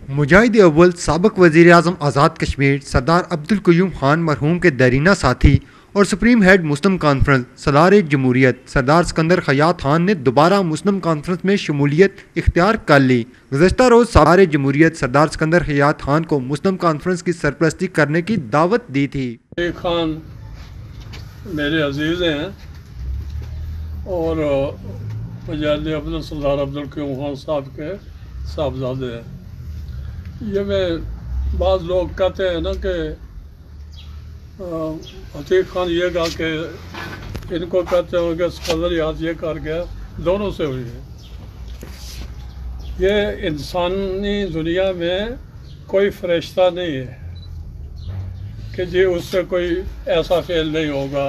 مجاہد اول سابق وزیر اعظم آزاد کشمیر سردار عبدالقیوم خان مرحوم کے دیرینہ ساتھی اور سپریم ہیڈ مسلم کانفرنس سالار جمہوریت سردار سکندر خیاط خان نے دوبارہ مسلم کانفرنس میں شمولیت اختیار کر لی۔ گزشتہ روز سالار جمہوریت سردار سکندر خیاط خان کو مسلم کانفرنس کی سرپرستی کرنے کی دعوت دی تھی۔ خان میرے عزیز ہیں اور مجاہد افضل سردار عبدالقیوم خان صاحب کے صاحبزادے ہیں۔ یہ میں بعض لوگ کہتے ہیں نا کہ عتیق خان یہ کہا کہ ان کو کہتے ہوں کہ سکندر یاد یہ کر گیا، دونوں سے ہوئی ہے۔ یہ انسانی دنیا میں کوئی فرشتہ نہیں ہے کہ جی اس سے کوئی ایسا فعل نہیں ہوگا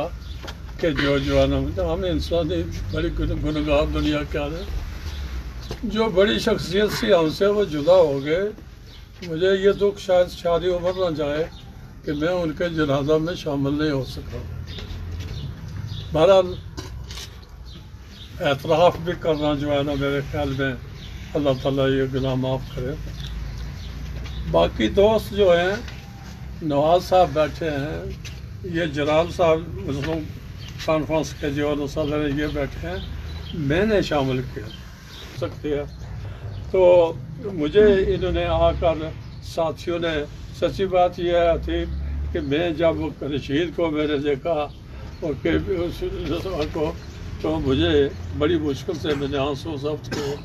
کہ جو ہے نا ہم انسانی بڑی گنہگار دنیا کے آدھے جو بڑی شخصیت سی ہم سے وہ جدا ہو گئے۔ مجھے یہ دکھ شاید شادی عمر نہ جائے کہ میں ان کے جنازہ میں شامل نہیں ہو سکا۔ بہرحال اعتراف بھی کرنا جو ہے نا میرے خیال میں اللہ تعالیٰ یہ گناہ معاف کرے۔ باقی دوست جو ہیں نواز صاحب بیٹھے ہیں، یہ جلال صاحب مسلم کانفرنس کے جو صدر ہیں یہ بیٹھے ہیں، میں نے شامل کیا سکتی ہے۔ تو مجھے انہوں نے آ کر ساتھیوں نے سچی بات یہ ہے کہ میں جب رشید کو میں نے دیکھا اور کہ کو تو مجھے بڑی مشکل سے میں نے آنسو ضبط کیے۔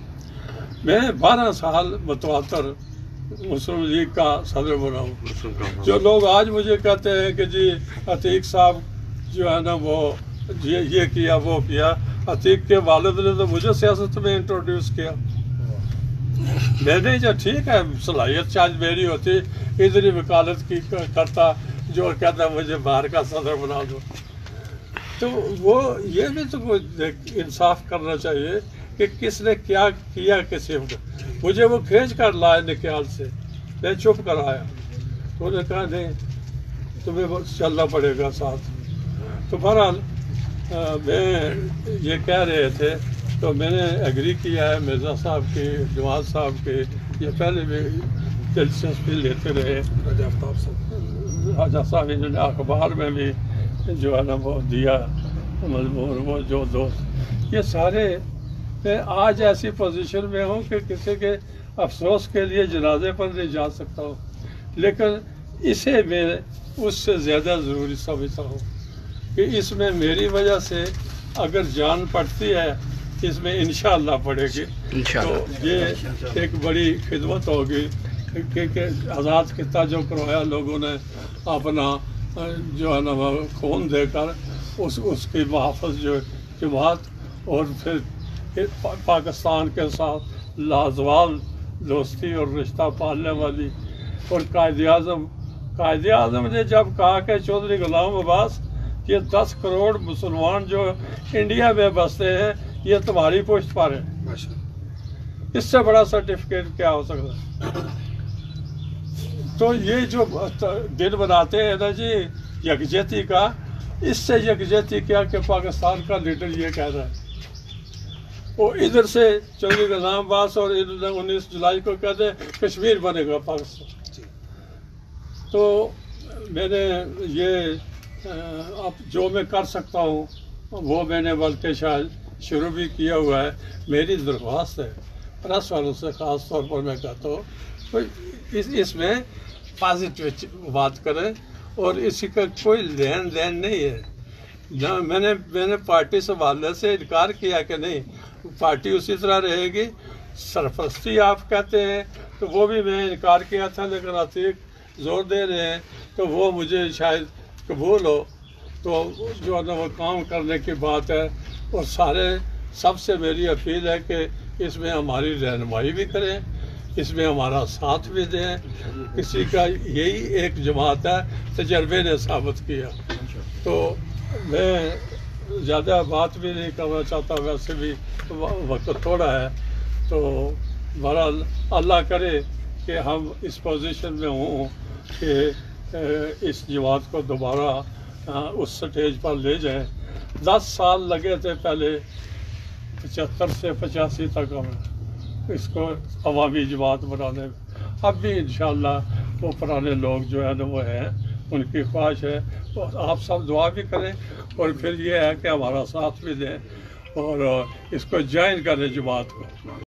میں 12 سال متواتر مسلم لیگ کا صدر بنا ہوں۔ جو لوگ آج مجھے کہتے ہیں کہ جی عتیق صاحب جو ہے نا وہ یہ کیا وہ کیا، عتیق کے والد نے تو مجھے سیاست میں انٹروڈیوس کیا۔ میں نے جو ٹھیک ہے صلاحیت شاید میری ہوتی ادھر ہی وکالت کی کرتا جو کہتا مجھے باہر کا صدر بنا دو، تو وہ یہ بھی تو انصاف کرنا چاہیے کہ کس نے کیا کیا کسی کو۔ مجھے وہ کھینچ کر لائے نکیال سے، میں چھپ کر آیا تو انہوں نے کہا نہیں تمہیں چلنا پڑے گا ساتھ۔ تو بہرحال میں یہ کہہ رہے تھے تو میں نے ایگری کیا ہے مرزا صاحب کی، جماعت صاحب کی، یہ پہلے بھی دلچسپی لیتے رہے۔ راجہ صاحب انہوں نے اخبار میں بھی جو ہے نا وہ دیا مضمون، وہ جو دوست یہ سارے میں آج ایسی پوزیشن میں ہوں کہ کسی کے افسوس کے لیے جنازے پر نہیں جا سکتا ہوں، لیکن اسے میں اس سے زیادہ ضروری سمجھتا ہوں کہ اس میں میری وجہ سے اگر جان پڑتی ہے اس میں انشاءاللہ پڑے گی تو یہ ایک بڑی خدمت ہوگی کہ آزاد خطہ جو کروایا لوگوں نے اپنا جو ہے نا وہ خون دے کر اس کی محافظ جو جماعت اور پھر پاکستان کے ساتھ لازوال دوستی اور رشتہ پالنے والی اور قائد اعظم نے جب کہا کہ چودھری غلام عباس یہ 10 کروڑ مسلمان جو انڈیا میں بستے ہیں یہ تمہاری پشت پر ہے، اس سے بڑا سرٹیفکیٹ کیا ہو سکتا ہے؟ تو یہ جو دن بناتے ہیں نا جی یکجہتی کا، اس سے یکجہتی کیا کہ پاکستان کا لیڈر یہ کہہ رہا ہے، وہ ادھر سے چودھری غلام عباس اور ادھر 19 جولائی کو کہتے ہیں کشمیر بنے گا پاکستان۔ تو میں نے یہ اب جو میں کر سکتا ہوں وہ میں نے بلکہ شاید شروع بھی کیا ہوا ہے۔ میری درخواست ہے پریس والوں سے خاص طور پر میں کہتا ہوں اس میں پازیٹیو بات کریں اور اسی کا کوئی لین دین نہیں ہے۔ میں نے پارٹی سے والے سے انکار کیا کہ نہیں پارٹی اسی طرح رہے گی، سرپرستی آپ کہتے ہیں تو وہ بھی میں انکار کیا تھا، لیکن عتیق زور دے رہے ہیں تو وہ مجھے شاید قبول ہو تو جو ہے نا وہ کام کرنے کی بات ہے۔ اور سب سے میری اپیل ہے کہ اس میں ہماری رہنمائی بھی کریں، اس میں ہمارا ساتھ بھی دیں۔ کسی کا یہی ایک جماعت ہے، تجربے نے ثابت کیا۔ تو میں زیادہ بات بھی نہیں کرنا چاہتا، ویسے بھی وقت تھوڑا ہے، تو بہرحال اللہ کرے کہ ہم اس پوزیشن میں ہوں کہ اس جماعت کو دوبارہ اس سٹیج پر لے جائیں۔ 10 سال لگے تھے پہلے 75 سے 85 تک ہمیں اس کو عوامی جماعت بنانے میں۔ اب بھی انشاءاللہ وہ پرانے لوگ جو ہے نا وہ ہیں، ان کی خواہش ہے تو آپ سب دعا بھی کریں، اور پھر یہ ہے کہ ہمارا ساتھ بھی دیں اور اس کو جوائن کریں جماعت کو.